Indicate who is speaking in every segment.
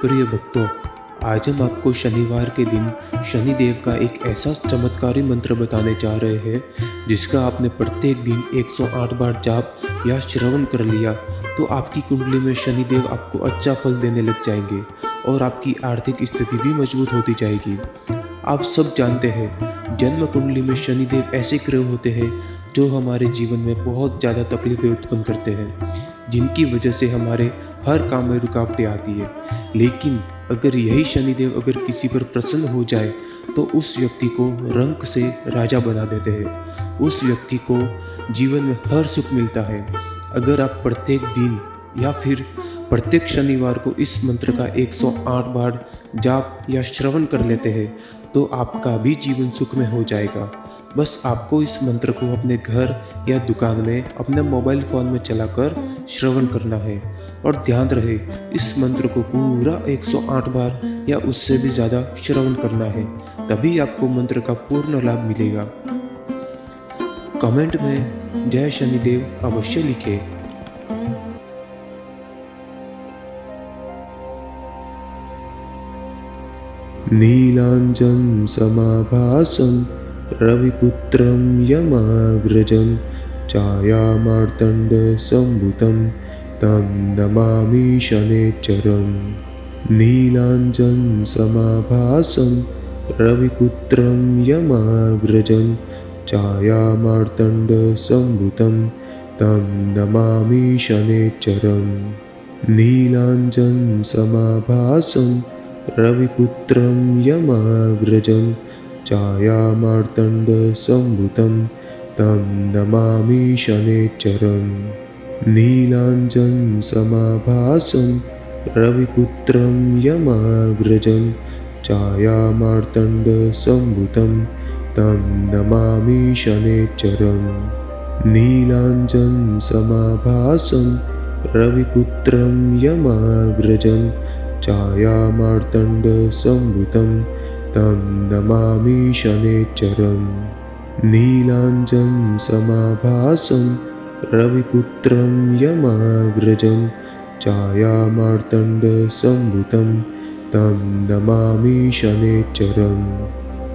Speaker 1: प्रिय भक्तों, आज हम आपको शनिवार के दिन शनिदेव का एक ऐसा चमत्कारी मंत्र बताने जा रहे हैं जिसका आपने प्रत्येक दिन 108 बार जाप या श्रवण कर लिया तो आपकी कुंडली में शनिदेव आपको अच्छा फल देने लग जाएंगे और आपकी आर्थिक स्थिति भी मजबूत होती जाएगी। आप सब जानते हैं, जन्म कुंडली में शनिदेव ऐसे ग्रह होते हैं जो हमारे जीवन में बहुत ज़्यादा तकलीफें उत्पन्न करते हैं, जिनकी वजह से हमारे हर काम में रुकावटें आती है। लेकिन अगर यही शनिदेव अगर किसी पर प्रसन्न हो जाए तो उस व्यक्ति को रंक से राजा बना देते हैं, उस व्यक्ति को जीवन में हर सुख मिलता है। अगर आप प्रत्येक दिन या फिर प्रत्येक शनिवार को इस मंत्र का 108 बार जाप या श्रवण कर लेते हैं तो आपका भी जीवन सुख में हो जाएगा। बस आपको इस मंत्र को अपने घर या दुकान में अपने मोबाइल फ़ोन में चलाकर श्रवण करना है और ध्यान रहे इस मंत्र को पूरा 108 बार या उससे भी ज़्यादा श्रवण करना है, तभी आपको मंत्र का पूर्ण लाभ मिलेगा। कमेंट में जय शनिदेव अवश्य लिखें।
Speaker 2: नीलांजन समाभासं रविपुत्रं यमाग्रजं छायामार्तण्ड संभुतं तं नमामि शनैश्चरम्। नीलांजन समाभासं रविपुत्रं यमाग्रजं छायामार्तण्ड संभुतं तं नमामि शनैश्चरम्। नीलांजन समाभासं रविपुत्रं यमाग्रजं छायामार्तण्ड संभुतं तं नमामि शनैश्चरम्। नीलांजन समाभासं रविपुत्रं यमाग्रजं छायामार्तण्ड संभुतं तं नमामि शनैश्चरम्। नीलांजन समाभासं रविपुत्रं यमाग्रजं छायामार्तण्ड संभुतं तं नमामि शनैश्चरम्। नीलांजन समाभासं रविपुत्रं यमाग्रजं छायामार्तण्ड संभुतं तं नमामि शनैश्चरम्।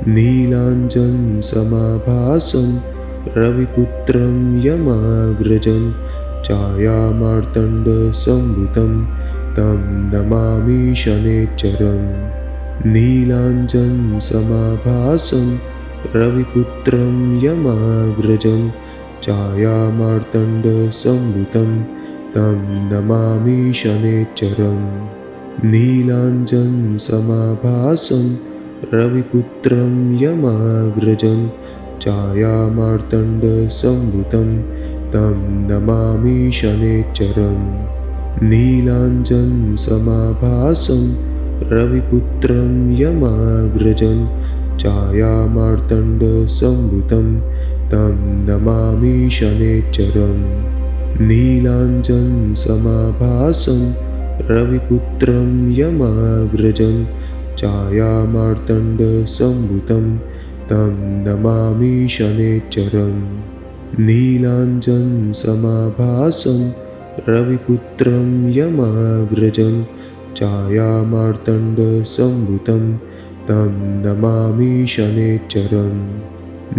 Speaker 2: नीलांजन समाभासं रविपुत्रं यमाग्रजं छायामार्तण्ड संभुतं तं नमामि शनैश्चरम्। नीलांजन समाभासं रविपुत्रं यमाग्रजं छायामार्तण्ड संभुतं तं नमामि शनैश्चरम्। नीलांजन समाभासं रविपुत्रं यमाग्रजं छायामार्तण्ड संभुतं तं नमामि शनैश्चरम्। नीलांजन समाभासं रविपुत्रं यमाग्रजं छायामार्तण्ड संभुतं तं नमामि शनैश्चरम्। नीलांजन समाभासं रविपुत्रं यमाग्रजं छायामार्तण्ड संभुतं तं नमामि शनैश्चरम्। नीलांजन समाभासं रविपुत्रं यमाग्रजं छायामार्तण्ड संभुतं तं नमामि शनैश्चरम्।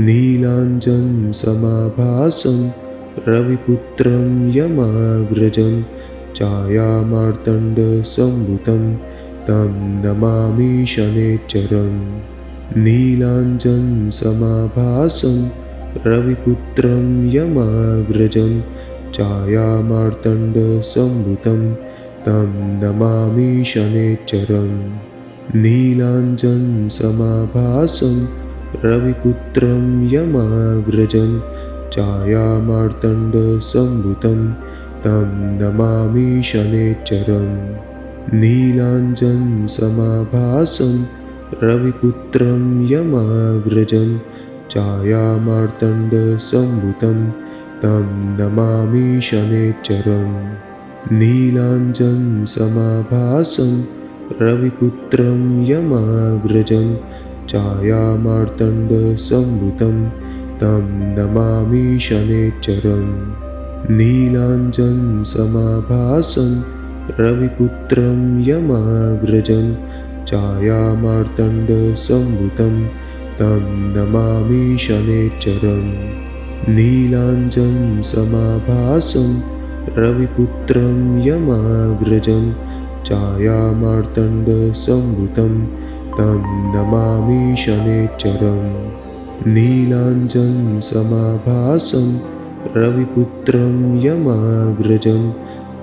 Speaker 2: नीलांजन समाभासं रविपुत्रं यमाग्रजं छायामार्तण्ड संभुतं तं नमामि शनैश्चरम्। नीलांजन समाभासं रविपुत्रं यमाग्रजं छायामार्तण्ड संभुतं तं नमामि शनैश्चरम्। नीलांजन समाभासं रविपुत्रं यमाग्रजं छायामार्तण्ड संभुतं तं नमामि शनैश्चरम्। नीलांजन समाभासं रविपुत्रं यमाग्रजं छायामार्तण्ड संभुतं तं नमामि शनैश्चरम्। नीलांजन समाभासं रविपुत्रं यमाग्रजं छायामार्तण्ड संभुतं तं नमामि शनैश्चरम्। नीलांजन समाभासं रविपुत्रं यमाग्रजं छायामार्तण्डसम्भुतं तं नमामि शनैश्चरम् नीलाञ्जनसमाभासं रविपुत्रं यमाग्रजं छायामार्तण्डसम्भुतं तं नमामि शनैश्चरम् नीलाञ्जनसमाभासं रविपुत्रं यमाग्रजं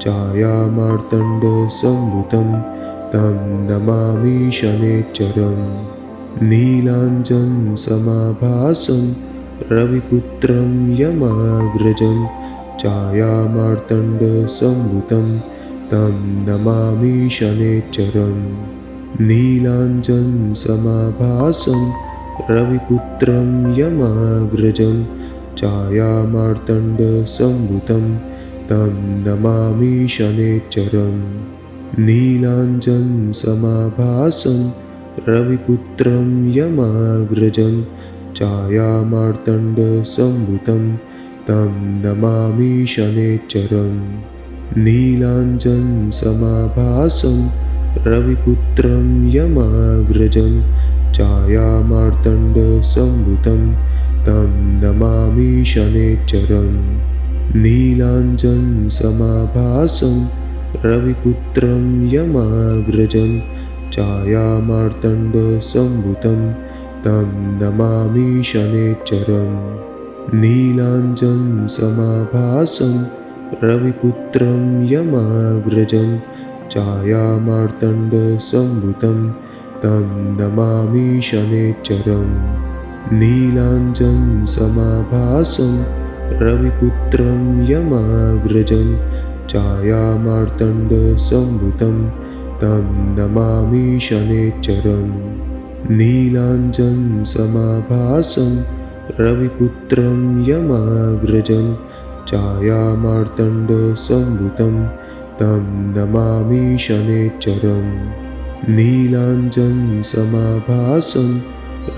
Speaker 2: छायामार्तण्डसम्भुतं तं नमामि शनैश्चरम् नीलाञ्जनसमाभासं रविपुत्रं यमाग्रजं छायामार्तण्डसम्भुतं तं नमामि शनैश्चरम् नीलाञ्जनसमाभासं रविपुत्रं यमाग्रजं छायामार्तण्डसम्भुतं तं नमामि शनैश्चरम् नीलाञ्जनसमाभासं रविपुत्रं यमाग्रजं छायामार्तण्डसम्भुतं तं नमामि शनैश्चरम् नीलाञ्जनसमाभासं रविपुत्रं यमाग्रजं छायामार्तण्डसम्भुतं तं नमामि शनैश्चरम् नीलाञ्जनसमाभासं रविपुत्रं यमाग्रजं छायामार्तण्डसम्भुतं तं नमामि शनैश्चरम् नीलाञ्जनसमाभासं रविपुत्रं यमाग्रजं छायामार्तण्डसम्भुतं तं नमामि शनैश्चरम् नीलाञ्जनसमाभासं रविपुत्रं यमाग्रजं छायामार्तण्डसम्भुतं तं नमामि शनैश्चरम् नीलाञ्जनसमाभासं रविपुत्रं यमाग्रजं छायामार्तण्डसम्भुतं तं नमामि शनैश्चरम् नीलाञ्जनसमाभासं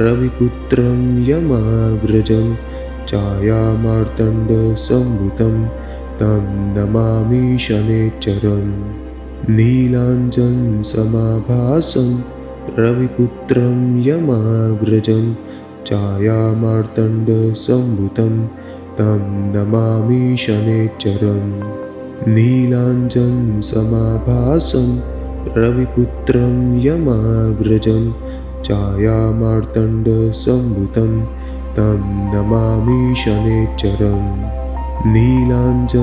Speaker 2: रविपुत्रं यमाग्रजं छायामार्तण्डसम्भुतं तं नमामि शनैश्चरम् नीलाञ्जनसमाभासं रविपुत्रं यमाग्रजं छायामार्तण्डसम्भुतं तं नमामि शनैश्चरम् नीलाञ्जनसमाभासं रविपुत्रं यमाग्रजं छायामार्तण्डसम्भुतं तं नमामि शनैश्चरम् नीलाञ्जनसमाभासं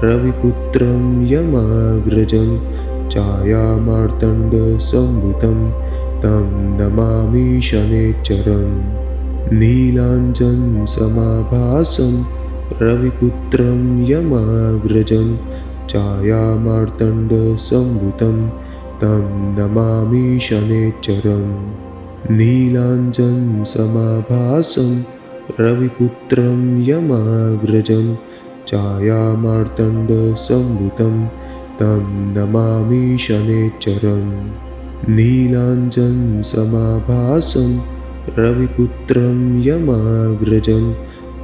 Speaker 2: रविपुत्रं यमाग्रजं छायामार्तण्डसम्भुतं तं नमामि शनैश्चरम् नीलाञ्जनसमाभासं रविपुत्रं यमाग्रजं छायामार्तण्डसम्भुतं तं नमामि शनैश्चरम् नीलाञ्जनसमाभासं रविपुत्रं यमाग्रजं छायामार्तण्डसम्भुतं तं नमामि शनैश्चरम् नीलाञ्जनसमाभासं रविपुत्रं यमाग्रजं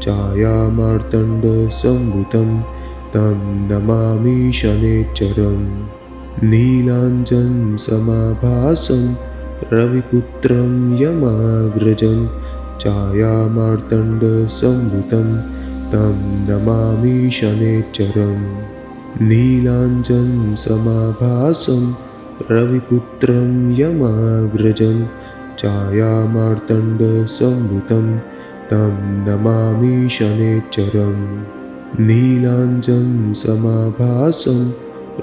Speaker 2: छायामार्तण्डसम्भुतं तं नमामि शनैश्चरम् नीलाञ्जनसमाभासं रविपुत्रं यमाग्रजं छायामार्तण्डसम्भुतं तं नमामि शनैश्चरम् नीलाञ्जनसमाभासं रविपुत्रं यमाग्रजं छायामार्तण्डसम्भुतं तं नमामि शनैश्चरम् नीलाञ्जनसमाभासं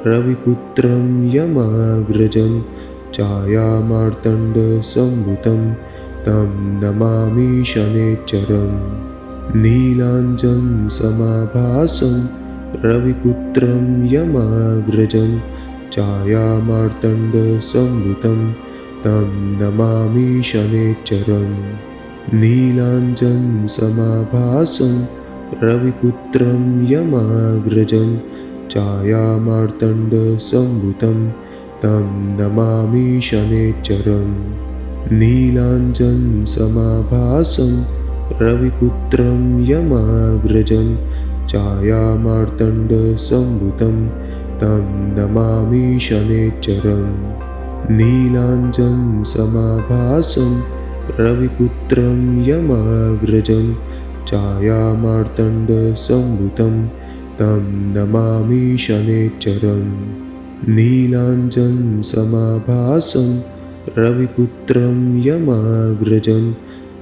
Speaker 2: रविपुत्रं यमाग्रजं छायामार्तण्डसम्भुतं तं नमामि शनैश्चरम् नीलाञ्जनसमाभासं रविपुत्रं यमाग्रजं छायामार्तण्डसम्भुतं तं नमामि शनैश्चरम् नीलाञ्जनसमाभासं रविपुत्रं यमाग्रजं छायामार्तण्डसम्भुतं तं नमामि शनैश्चरम् नीलाञ्जनसमाभासं रविपुत्रं यमाग्रजं छायामार्तण्डसम्भुतं तं नमामि शनैश्चरम् नीलाञ्जनसमाभासं रविपुत्रं यमाग्रजं छायामार्तण्डसम्भुतं तं नमामि शनैश्चरम् नीलाञ्जनसमाभासं रविपुत्रं यमाग्रजं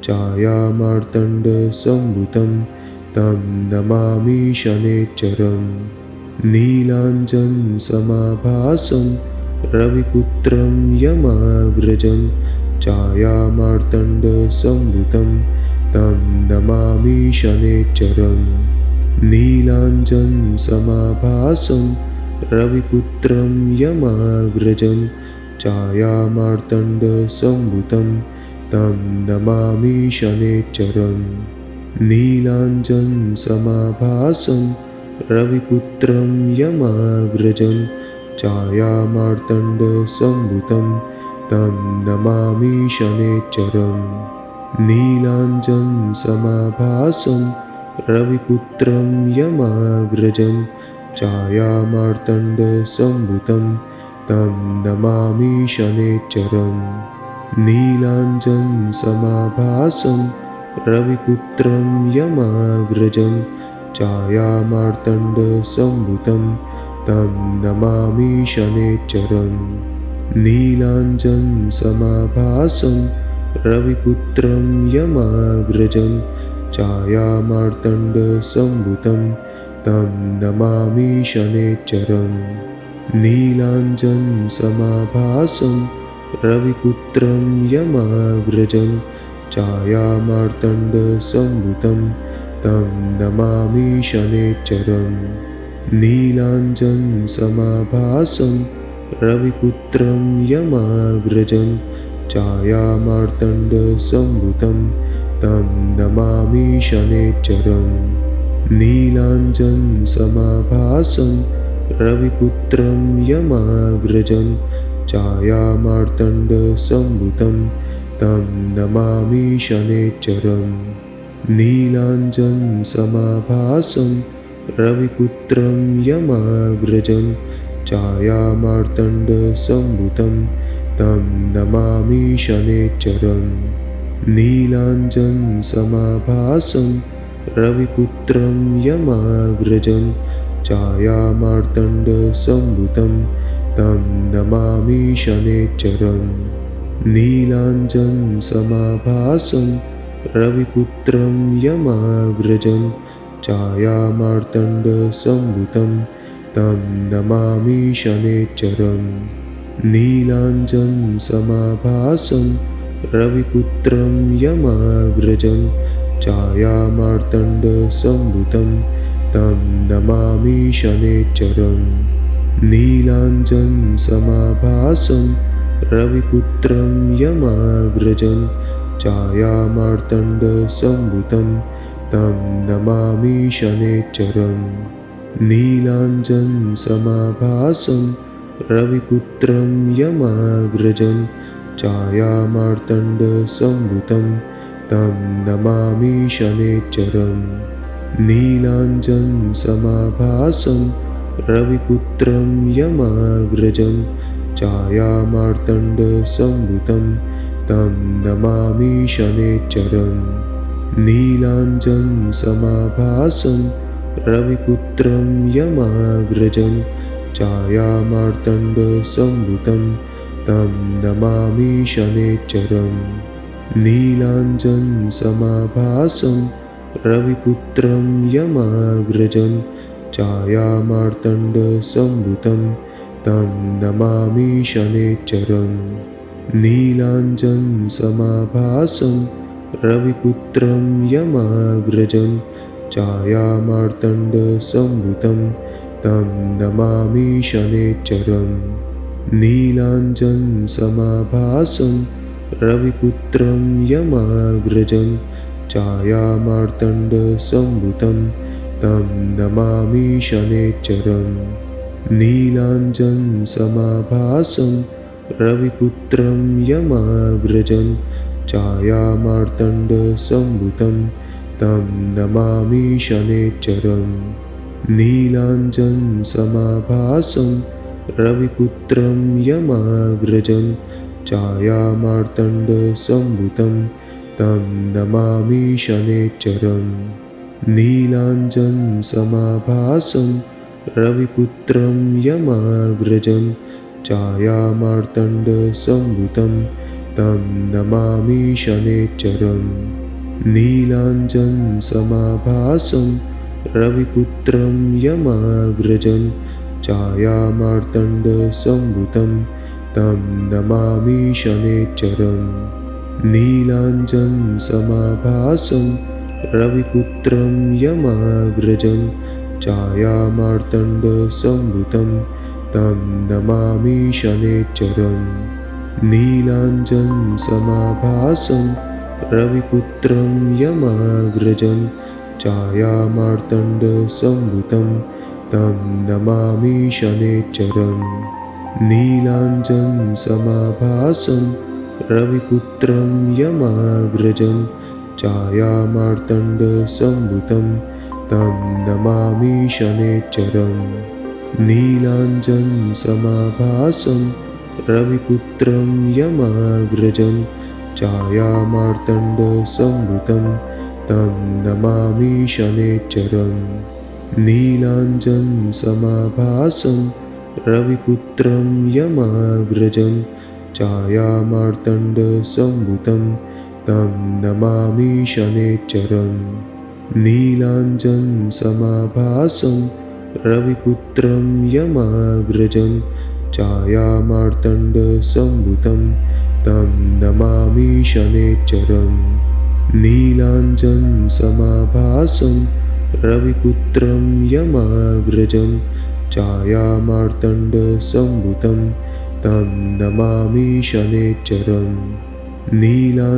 Speaker 2: छायामार्तण्डसम्भुतं तं नमामि शनैश्चरम् नीलाञ्जनसमाभासं रविपुत्रं यमाग्रजं छायामार्तण्डसम्भुतं तं नमामि शनैश्चरम् नीलाञ्जनसमाभासं रविपुत्रं यमाग्रजं छायामार्तण्डसम्भुतं तं नमामि शनैश्चरम् नीलाञ्जनसमाभासं रविपुत्रं यमाग्रजं छायामार्तण्डसम्भुतं तं नमामि शनैश्चरम् नीलाञ्जनसमाभासं रविपुत्रं यमाग्रजं छायामार्तण्डसम्भुतं तं नमामि शनैश्चरम् नीलाञ्जनसमाभासं रविपुत्रं यमाग्रजं छायामार्तण्डसम्भुतं तं नमामि शनैश्चरम् नीलाञ्जनसमाभासं रविपुत्रं यमाग्रजं छायामार्तण्डसम्भुतं तं नमामि शनैश्चरम् नीलाञ्जनसमाभासं रविपुत्रं यमाग्रजं छायामार्तण्डसम्भुतं तं नमामि शनैश्चरम् नीलाञ्जनसमाभासं रविपुत्रं यमाग्रजं छायामार्तण्डसम्भुतं तं नमामि शनैश्चरम् नीलाञ्जनसमाभासं रविपुत्रं यमाग्रजं छायामार्तण्डसम्भुतं तं नमामि शनैश्चरम् नीलाञ्जनसमाभासं रविपुत्रं यमाग्रजं छायामार्तण्डसम्भुतं तं नमामि शनैश्चरम् नीलाञ्जनसमाभासं रविपुत्रं यमाग्रजं छायामार्तण्डसम्भुतं तं नमामि शनैश्चरम् नीलाञ्जनसमाभासं रविपुत्रं यमाग्रजं छायामार्तण्डसम्भुतं तं नमामि शनैश्चरम् नीलाञ्जनसमाभासं रविपुत्रं यमाग्रजं छायामार्तण्डसम्भुतं तं नमामि शनैश्चरम् नीलाञ्जनसमाभासं रविपुत्रं यमाग्रजं छायामार्तण्डसम्भुतं तं नमामि शनैश्चरम् नीलाञ्जनसमाभासं रविपुत्रं यमाग्रजं छायामार्तण्डसम्भुतं तं नमामि शनैश्चरम् नीलाञ्जनसमाभासं रविपुत्रं यमाग्रजं छायामार्तण्डसम्भुतं तं नमामि शनैश्चरम् नीलाञ्जनसमाभासं रविपुत्रं यमाग्रजं छायामार्तण्डसम्भुतं तं नमामि शनैश्चरम् नीलाञ्जनसमाभासं रविपुत्रं यमाग्रजं छायामार्तण्डसम्भुतं तं नमामि शनैश्चरम् नीलाञ्जनसमाभासं रविपुत्रं यमाग्रजं छायामार्तण्डसम्भुतं तं नमामि शनैश्चरम् नीलाञ्जनसमाभासं रविपुत्रं यमाग्रजं छायामार्तण्डसम्भुतं तं नमामि शनैश्चरम् नीलाञ्जनसमाभासं रविपुत्रं यमाग्रजं छायामार्तण्डसम्भुतं तं नमामि शनैश्चरम् नीलाञ्जनसमाभासं रविपुत्रं यमाग्रजं छायामार्तण्डसम्भूतं तं नमामि शनैश्चरम् नीलाञ्जनसमाभासं रविपुत्रं यमाग्रजं छायामार्तण्डसम्भूतं तं नमामि शनैश्चरम् नीलाञ्जनसमाभासं रविपुत्रं यमाग्रजं छायामार्तण्डसम्भूतं तं नमामि शनैश्चरम् नीलाञ्जनसमाभासं रविपुत्रं यमाग्रजं छायामार्तण्डसम्भूतं तं नमामि शनैश्चरम् नीलाञ्जनसमाभासं रविपुत्रं यमाग्रजं छायामार्तण्डसम्भूतं तं नमामि शनैश्चरम् नीलाञ्जनसमाभासं रविपुत्रं यमाग्रजं छायामार्तण्डसम्भूतं तं नमामि शनैश्चरम् नीलाञ्जनसमाभासं रविपुत्रं यमाग्रजं छायामार्तण्डसम्भूतं तं नमामि शनैश्चरम् नीलाञ्जनसमाभासं रविपुत्रं यमाग्रजं छायामार्तण्डसम्भूतं तं नमामि शनैश्चरम् नीलाञ्जनसमाभासं रविपुत्रं यमाग्रजं छायामार्तण्डसम्भूतं तं नमामि शनैश्चरम् नीलाञ्जनसमाभासं रविपुत्रं यमाग्रजं छायामार्तण्डसम्भूतं तं नमामि शनैश्चरम् नीलाञ्जनसमाभासं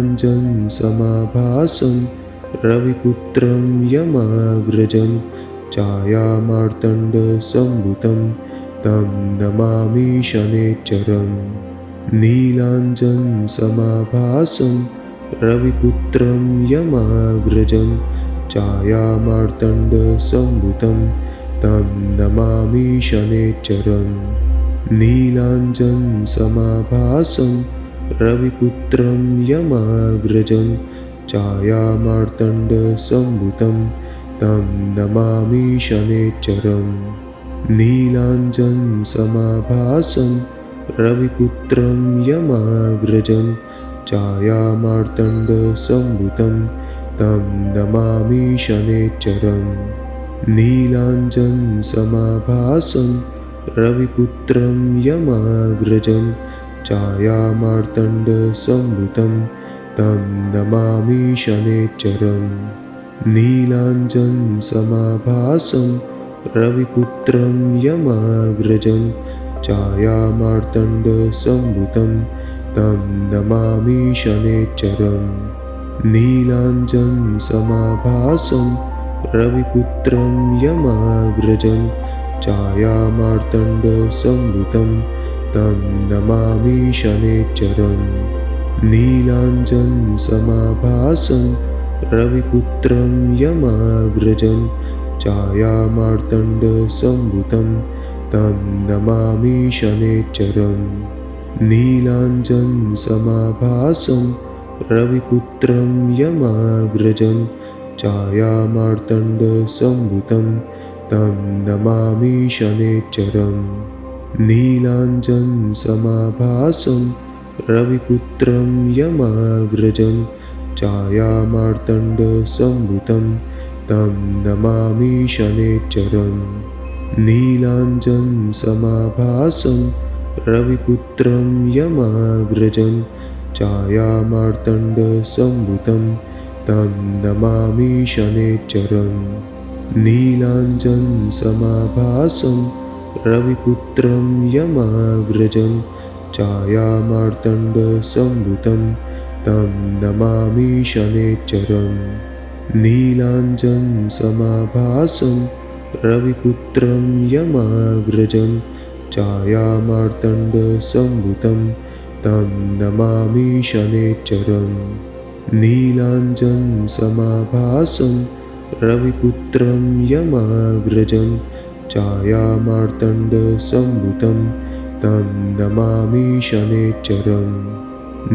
Speaker 2: रविपुत्रं यमाग्रजं छायामार्तण्डसम्भूतं तं नमामि शनैश्चरम् नीलाञ्जनसमाभासं रविपुत्रं यमाग्रजं छायामार्तण्डसम्भूतं तं नमामि शनैश्चरम् नीलाञ्जनसमाभासं रविपुत्रं यमाग्रजं छायामार्तण्डसम्भूतं तं नमामि शनैश्चरम् नीलाञ्जनसमाभासं रविपुत्रं यमाग्रजं छायामार्तण्डसम्भूतं तं नमामि शनैश्चरम् नीलाञ्जनसमाभासं रविपुत्रं यमाग्रजं छायामार्तण्डसम्भूतं तं नमामि शनैश्चरम् नीलाञ्जनसमाभासं रविपुत्रं यमाग्रजं छायामार्तण्डसम्भूतं तं नमामि शनैश्चरम् नीलाञ्जनसमाभासं रविपुत्रं यमाग्रजं छायामार्तण्डसम्भूतं तं नमामि शनैश्चरम् नीलाञ्जनसमाभासं रविपुत्रं यमाग्रजं छायामार्तण्डसम्भूतं तं नमामि शनैश्चरम् नीलाञ्जनसमाभासं रविपुत्रं यमाग्रजं छायामार्तण्डसम्भूतं तं नमामि शनैश्चरम् नीलाञ्जनसमाभासं रविपुत्रं यमाग्रजं छायामार्तण्डसम्भूतं तं नमामि शनैश्चरम् नीलाञ्जनसमाभासं रविपुत्रं यमाग्रजं छायामार्तण्डसम्भूतं तं नमामि शनैश्चरम् नीलाञ्जनसमाभासं रविपुत्रं यमाग्रजं छायामार्तण्डसम्भूतं तं नमामि शनैश्चरम् नीलाञ्जनसमाभासं रविपुत्रं यमाग्रजं छायामार्तण्डसम्भूतं तं नमामि शनैश्चरम् नीलाञ्जनसमाभासं रविपुत्रं यमाग्रजं छायामार्तण्डसम्भुतं तं नमामि शनैश्चरम्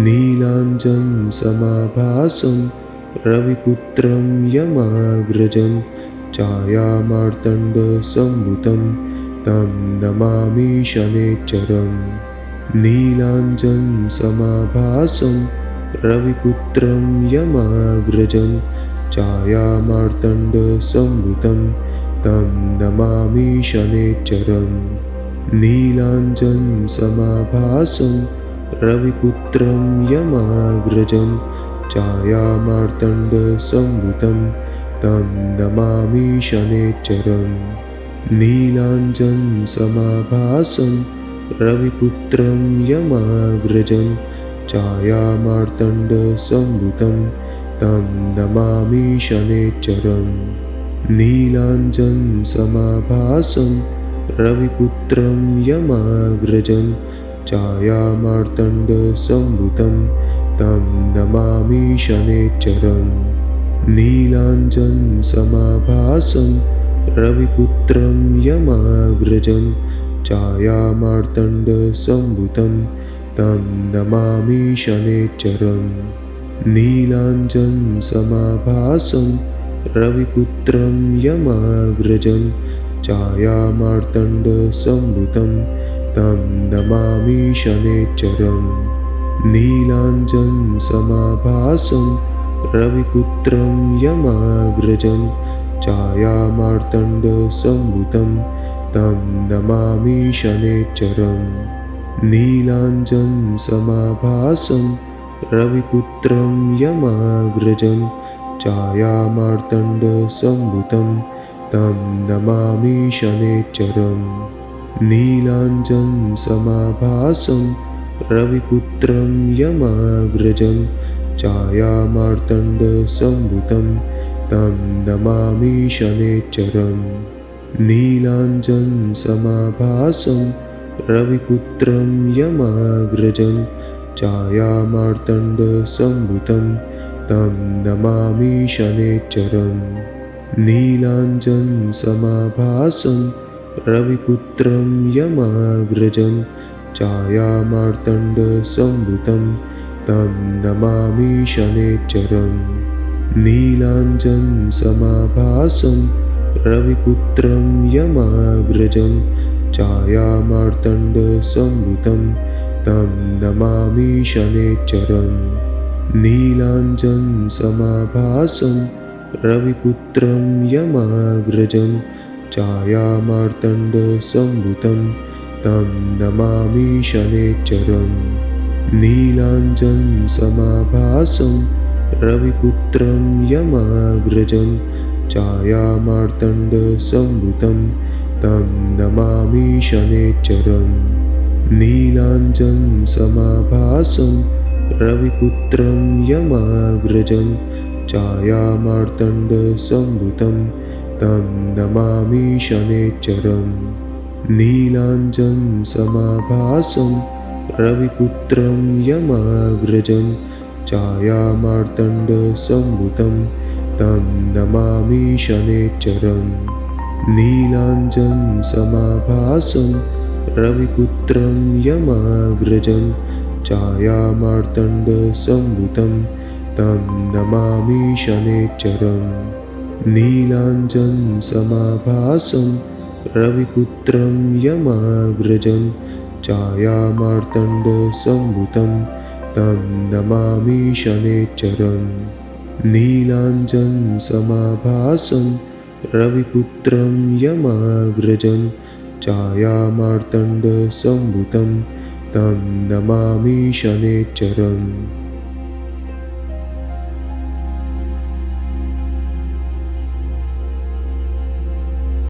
Speaker 2: नीलाञ्जनसमाभासं रविपुत्रं यमाग्रजं छायामार्तण्डसम्भुतं तं नमामि शनैश्चरम् नीलाञ्जनसमाभासं रविपुत्रं यमाग्रजं छायामार्तण्डसम्भुतं तं नमामि शनैश्चरम् नीलाञ्जनसमाभासं रविपुत्रं यमाग्रजं छायामार्तण्डसम्भुतं तं नमामि शनैश्चरम् नीलाञ्जनसमाभासं रविपुत्रं यमाग्रजं छायामार्तण्डसम्भुतं तं नमामि शनैश्चरम् नीलाञ्जनसमाभासं रविपुत्रं यमाग्रजं छायामार्तण्डसम्भुतं तं नमामि शनैश्चरम् नीलाञ्जनसमाभासं रविपुत्रं यमाग्रजं छायामार्तण्डसम्भुतं तं नमामि शनैश्चरम् नीलाञ्जनसमाभासं रविपुत्रं यमाग्रजं छायामार्तण्डसम्भुतं तं नमामि शनैश्चरम् नीलाञ्जनसमाभासं रविपुत्रं यमाग्रजं छायामार्तण्डसम्भुतं तं नमामि शनैश्चरम् नीलाञ्जनसमाभासं रविपुत्रं यमाग्रजं छायामार्तण्डसम्भुतं तं नमामि शनैश्चरम् नीलाञ्जनसमाभासं रविपुत्रं यमाग्रजं छायामार्तण्डसम्भुतं तं नमामि शनैश्चरम् नीलाञ्जनसमाभासं रविपुत्रं यमाग्रजं छायामार्तण्डसम्भुतं तं नमामि शनैश्चरम् नीलाञ्जनसमाभासं रविपुत्रं यमाग्रजं छायामार्तण्डसम्भुतं तं नमामि शनैश्चरम् नीलाञ्जनसमाभासं रविपुत्रं यमाग्रजं छायामार्तण्डसम्भुतं तं नमामि शनैश्चरम् नीलाञ्जनसमाभासं रविपुत्रं यमाग्रजं छायामार्तण्डसम्भुतं तं नमामि शनैश्चरम् नीलाञ्जनसमाभासं रविपुत्रं यमाग्रजं छायामार्तण्डसम्भुतं तं नमामि शनैश्चरम् नीलाञ्जनसमाभासं रविपुत्रं यमाग्रजं छायामार्तण्डसम्भुतं तं नमामि शनैश्चरम् नीलाञ्जनसमाभासं रविपुत्रं यमाग्रजं छायामार्तण्डसम्भुतं तं नमामि शनैश्चरम् नीलाञ्जनसमाभासं रविपुत्रं यमाग्रजं छायामार्तण्डसम्भुतं तं नमामि शनैश्चरम् नीलाञ्जनसमाभासं रविपुत्रं यमाग्रजं छायामार्तण्डसम्भुतं तं नमामि शनैश्चरम् नीलाञ्जनसमाभासं रविपुत्रं यमाग्रजं छायामार्तण्डसम्भुतं तं नमामि शनैश्चरम्